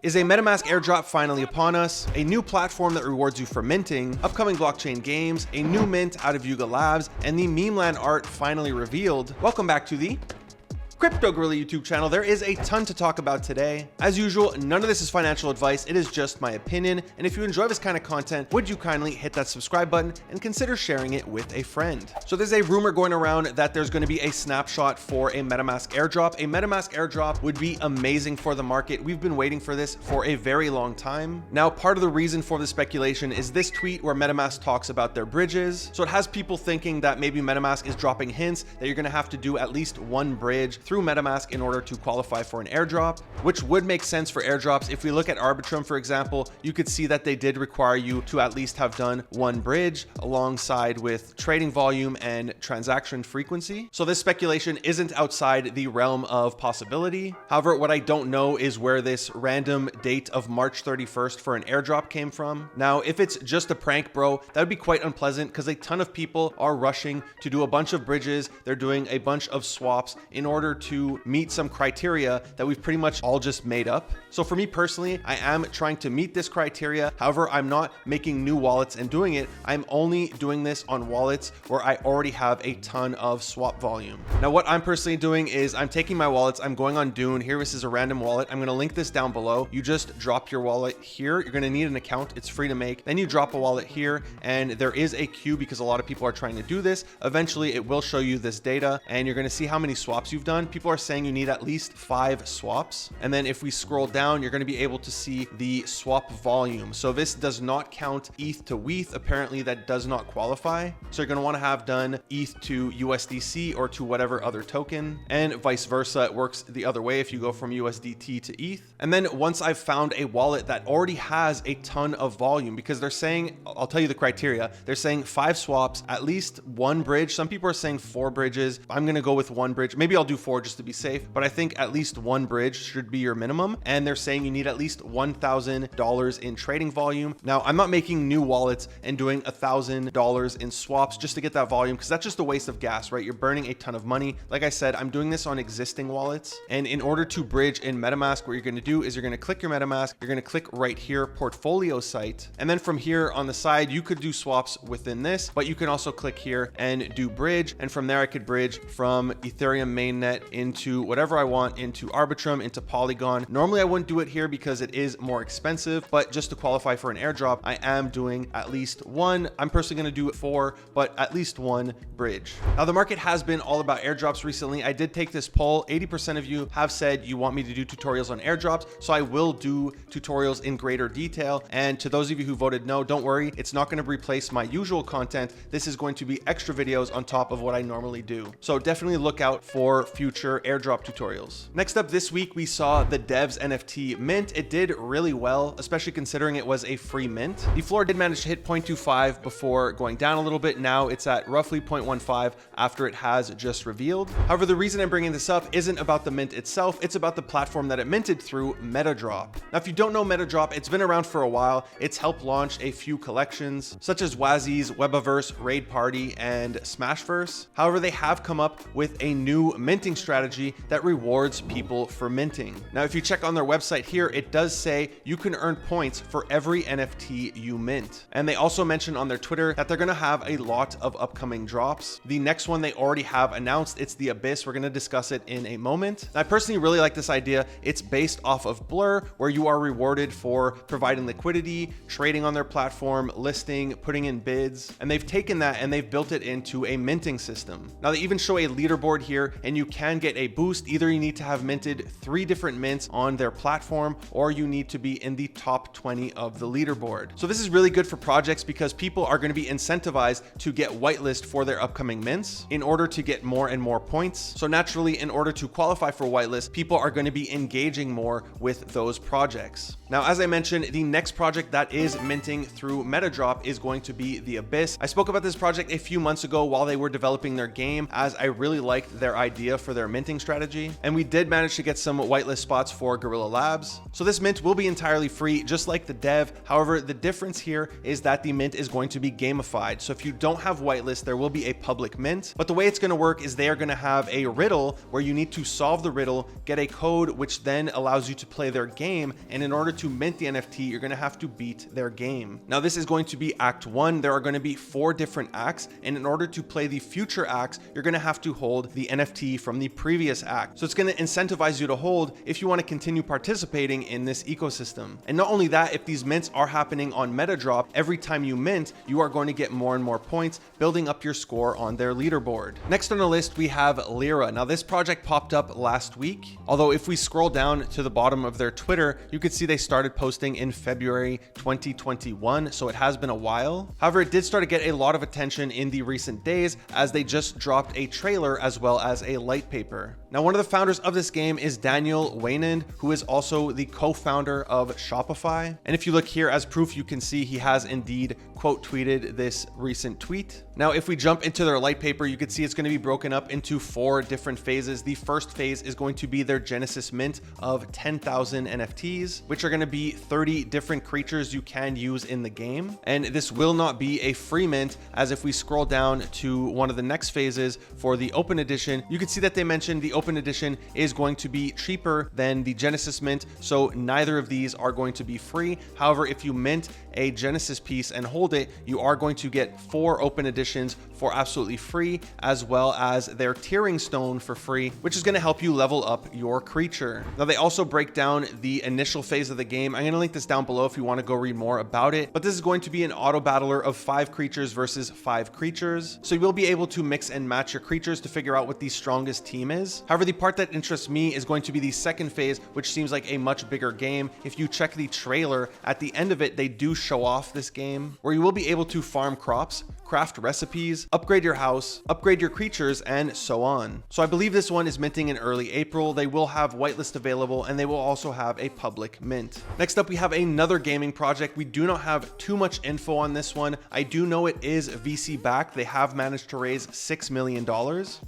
Is a Metamask airdrop finally upon us? A new platform that rewards you for minting, upcoming blockchain games, a new mint out of Yuga Labs, and the Memeland art finally revealed. Welcome back to the Crypto Gorilla YouTube channel. There is a ton to talk about today. As usual, none of this is financial advice. It is just my opinion. And if you enjoy this kind of content, would you kindly hit that subscribe button and consider sharing it with a friend? So there's a rumor going around that there's going to be a snapshot for a Metamask airdrop. A Metamask airdrop would be amazing for the market. We've been waiting for this for a very long time. Now, part of the reason for the speculation is this tweet where Metamask talks about their bridges. So it has people thinking that maybe Metamask is dropping hints that you're going to have to do at least one bridge through Metamask in order to qualify for an airdrop, which would make sense for airdrops. If we look at Arbitrum, for example, you could see that they did require you to at least have done one bridge alongside with trading volume and transaction frequency. So this speculation isn't outside the realm of possibility. However, what I don't know is where this random date of March 31st for an airdrop came from. Now, if it's just a prank, bro, that would be quite unpleasant because a ton of people are rushing to do a bunch of bridges. They're doing a bunch of swaps in order to meet some criteria that we've pretty much all just made up. So for me personally, I am trying to meet this criteria. However, I'm not making new wallets and doing it. I'm only doing this on wallets where I already have a ton of swap volume. Now, what I'm personally doing is I'm taking my wallets, I'm going on Dune. Here, this is a random wallet. I'm going to link this down below. You just drop your wallet here. You're going to need an account. It's free to make. Then you drop a wallet here, and there is a queue because a lot of people are trying to do this. Eventually, it will show you this data, and you're going to see how many swaps you've done. People are saying you need at least 5 swaps. And then if we scroll down, you're going to be able to see the swap volume. So this does not count ETH to WETH. Apparently that does not qualify. So you're going to want to have done ETH to USDC or to whatever other token, and vice versa. It works the other way if you go from USDT to ETH. And then once I've found a wallet that already has a ton of volume, because they're saying, I'll tell you the criteria. They're saying 5 swaps, at least 1 bridge. Some people are saying 4 bridges. I'm going to go with 1 bridge. Maybe I'll do 4 just to be safe, but I think at least 1 bridge should be your minimum. And they're saying you need at least $1,000 in trading volume. Now, I'm not making new wallets and doing $1,000 in swaps just to get that volume, because that's just a waste of gas, right? You're burning a ton of money. Like I said, I'm doing this on existing wallets. And in order to bridge in Metamask, what you're going to do is you're going to click your Metamask. You're going to click right here, portfolio site. And then from here on the side, you could do swaps within this, but you can also click here and do bridge. And from there, I could bridge from Ethereum mainnet into whatever I want, into Arbitrum, into Polygon. Normally I wouldn't do it here because it is more expensive, but just to qualify for an airdrop, I am doing at least 1. I'm personally going to do it 4, but at least 1 bridge. Now, the market has been all about airdrops recently. I did take this poll. 80% of you have said you want me to do tutorials on airdrops, so I will do tutorials in greater detail. And to those of you who voted no, don't worry, it's not going to replace my usual content. This is going to be extra videos on top of what I normally do. So definitely look out for future airdrop tutorials. Next up this week, we saw the Devs NFT mint. It did really well, especially considering it was a free mint. The floor did manage to hit 0.25 before going down a little bit. Now it's at roughly 0.15 after it has just revealed. However, the reason I'm bringing this up isn't about the mint itself. It's about the platform that it minted through, Metadrop. Now, if you don't know Metadrop, it's been around for a while. It's helped launch a few collections such as Wazi's, Webaverse, Raid Party, and Smashverse. However, they have come up with a new minting strategy that rewards people for minting. Now, if you check on their website here, it does say you can earn points for every NFT you mint. And they also mentioned on their Twitter that they're going to have a lot of upcoming drops. The next one they already have announced, it's the Abyss. We're going to discuss it in a moment. I personally really like this idea. It's based off of Blur, where you are rewarded for providing liquidity, trading on their platform, listing, putting in bids, and they've taken that and they've built it into a minting system. Now, they even show a leaderboard here, and you can get a boost. Either you need to have minted 3 different mints on their platform, or you need to be in the top 20 of the leaderboard. So this is really good for projects because people are going to be incentivized to get whitelist for their upcoming mints in order to get more and more points. So naturally, in order to qualify for whitelist, people are going to be engaging more with those projects. Now, as I mentioned, the next project that is minting through Metadrop is going to be the Abyss. I spoke about this project a few months ago while they were developing their game, as I really liked their idea for their minting strategy. And we did manage to get some whitelist spots for Guerrilla Labs. So this mint will be entirely free, just like the dev. However, the difference here is that the mint is going to be gamified. So if you don't have whitelist, there will be a public mint. But the way it's going to work is they are going to have a riddle where you need to solve the riddle, get a code, which then allows you to play their game. And in order to mint the NFT, you're going to have to beat their game. Now, this is going to be Act 1. There are going to be 4 different acts, and in order to play the future acts, you're going to have to hold the NFT from the previous act. So it's going to incentivize you to hold if you want to continue participating in this ecosystem. And not only that, if these mints are happening on Metadrop, every time you mint, you are going to get more and more points, building up your score on their leaderboard. Next on the list, we have Lyra. Now, this project popped up last week, although if we scroll down to the bottom of their Twitter, you could see they started posting in February 2021, so it has been a while. However, it did start to get a lot of attention in the recent days as they just dropped a trailer as well as a light paper. Now, one of the founders of this game is Daniel Waynand, who is also the co-founder of Shopify. And if you look here as proof, you can see he has indeed quote tweeted this recent tweet. Now, if we jump into their light paper, you can see it's going to be broken up into 4 different phases. The first phase is going to be their Genesis mint of 10,000 NFTs, which are going to be 30 different creatures you can use in the game. And this will not be a free mint, as if we scroll down to one of the next phases for the open edition, you can see that they mentioned the open edition is going to be cheaper than the Genesis mint. So neither of these are going to be free. However, if you mint a Genesis piece and hold it, you are going to get 4 open editions for absolutely free, as well as their tiering stone for free, which is going to help you level up your creature. Now, they also break down the initial phase of the game. I'm going to link this down below if you want to go read more about it, but this is going to be an auto battler of 5 creatures versus 5 creatures. So you will be able to mix and match your creatures to figure out what the strongest team is. However, the part that interests me is going to be the second phase, which seems like a much bigger game. If you check the trailer, at the end of it, they do show off this game where you will be able to farm crops, craft recipes, upgrade your house, upgrade your creatures, and so on. So I believe this one is minting in early April. They will have whitelist available, and they will also have a public mint. Next up, we have another gaming project. We do not have too much info on this one. I do know it is VC backed. They have managed to raise $6 million.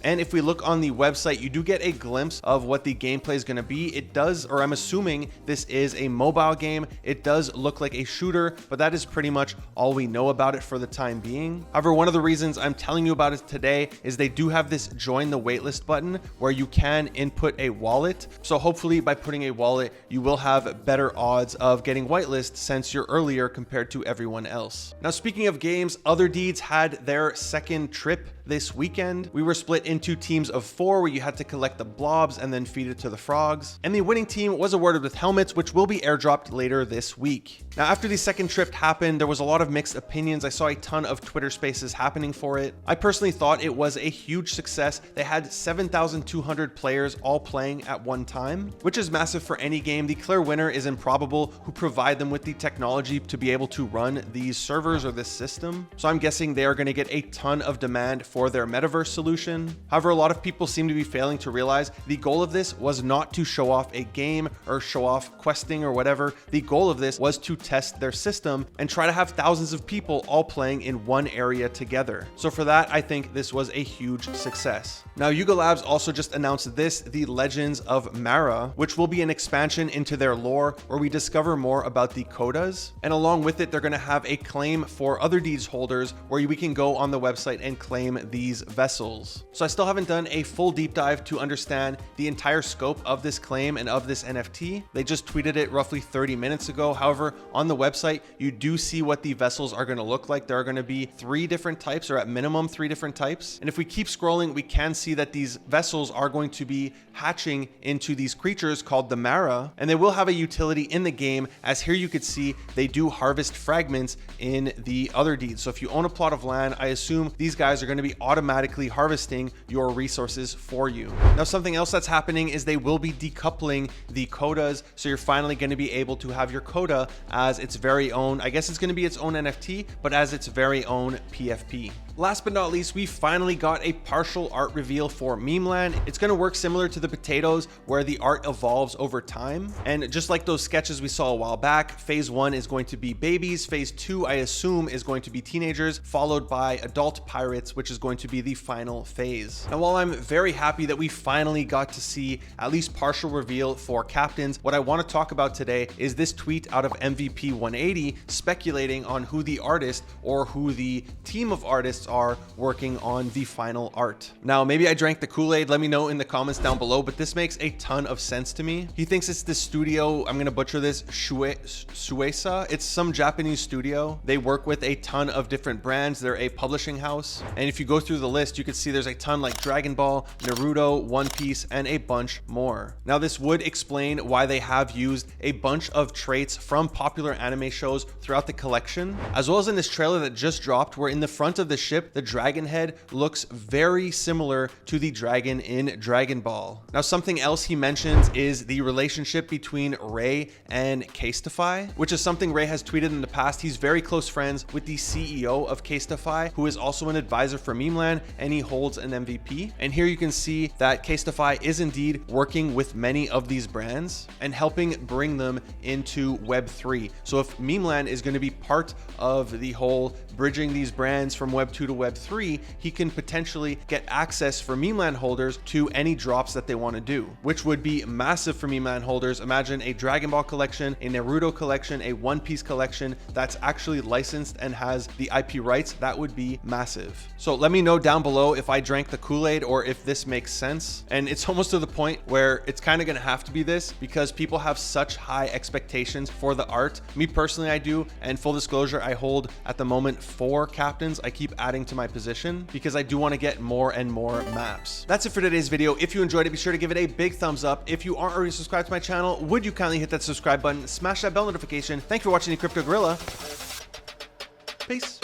And if we look on the website, you do get a glimpse of what the gameplay is going to be. It does, or I'm assuming this is a mobile game. It does look like a shooter, but that is pretty much all we know about it for the time being. However, one of the reasons I'm telling you about it today is they do have this join the waitlist button where you can input a wallet. So hopefully by putting a wallet, you will have better odds of getting whitelist since you're earlier compared to everyone else. Now, speaking of games, Otherdeeds had their second trip this weekend. We were split into teams of 4 where you had to collect the blobs and then feed it to the frogs. And the winning team was awarded with helmets, which will be airdropped later this week. Now, after the second trip happened, there was a lot of mixed opinions. I saw a ton of Twitter spaces happening for it. I personally thought it was a huge success. They had 7,200 players all playing at one time, which is massive for any game. The clear winner is Improbable, who provide them with the technology to be able to run these servers or this system. So I'm guessing they are going to get a ton of demand for their metaverse solution. However, a lot of people seem to be failing to realize the goal of this was not to show off a game or show off questing or whatever. The goal of this was to test their system and try to have thousands of people all playing in one area together. So for that, I think this was a huge success. Now, Yuga Labs also just announced this, the Legends of Mara, which will be an expansion into their lore where we discover more about the Kodas. And along with it, they're going to have a claim for Otherdeeds holders where we can go on the website and claim these vessels. So I still haven't done a full deep dive to understand the entire scope of this claim and of this NFT. They just tweeted it roughly 30 minutes ago. However, on the website, you do see what the vessels are going to look like. There are going to be 3 different types, or at minimum 3 different types. And if we keep scrolling, we can see that these vessels are going to be hatching into these creatures called the Mara, and they will have a utility in the game, as here you could see they do harvest fragments in the Otherdeeds. So if you own a plot of land, I assume these guys are going to be automatically harvesting your resources for you. Now, something else that's happening is they will be decoupling the Kodas. So you're finally going to be able to have your Koda as its very own, I guess it's going to be its own NFT, but as its very own PFP. Last but not least, we finally got a partial art reveal for Memeland. It's going to work similar to the potatoes where the art evolves over time. And just like those sketches we saw a while back, phase 1 is going to be babies. Phase 2, I assume, is going to be teenagers, followed by adult pirates, which is going to be the final phase. And while I'm very happy that we finally got to see at least partial reveal for captains, what I want to talk about today is this tweet out of MVP 180 speculating on who the artist or who the team of artists are working on the final art. Now, maybe Maybe I drank the Kool-Aid, let me know in the comments down below, but this makes a ton of sense to me. He thinks it's the studio, I'm gonna butcher this, Shueisha. It's some Japanese studio. They work with a ton of different brands. They're a publishing house. And if you go through the list, you can see there's a ton like Dragon Ball, Naruto, One Piece, and a bunch more. Now this would explain why they have used a bunch of traits from popular anime shows throughout the collection, as well as in this trailer that just dropped, where in the front of the ship, the dragon head looks very similar to the dragon in Dragon Ball. Now something else he mentions is the relationship between Ray and Casetify, which is something Ray has tweeted in the past. He's very close friends with the CEO of Casetify, who is also an advisor for Memeland, and he holds an MVP. And here you can see that Casetify is indeed working with many of these brands and helping bring them into Web3. So if Memeland is going to be part of the whole bridging these brands from Web 2 to Web 3, he can potentially get access for Memeland holders to any drops that they want to do, which would be massive for Memeland holders. Imagine a Dragon Ball collection, a Naruto collection, a One Piece collection that's actually licensed and has the IP rights. That would be massive. So let me know down below if I drank the Kool-Aid or if this makes sense. And it's almost to the point where it's kind of going to have to be this, because people have such high expectations for the art. Me personally, I do. And full disclosure, I hold at the moment 4 captains. I keep adding to my position because I do want to get more and more maps. That's it for today's video. If you enjoyed it, be sure to give it a big thumbs up. If you aren't already subscribed to my channel, would you kindly hit that subscribe button, smash that bell notification. Thank you for watching the Crypto Gorilla. Peace.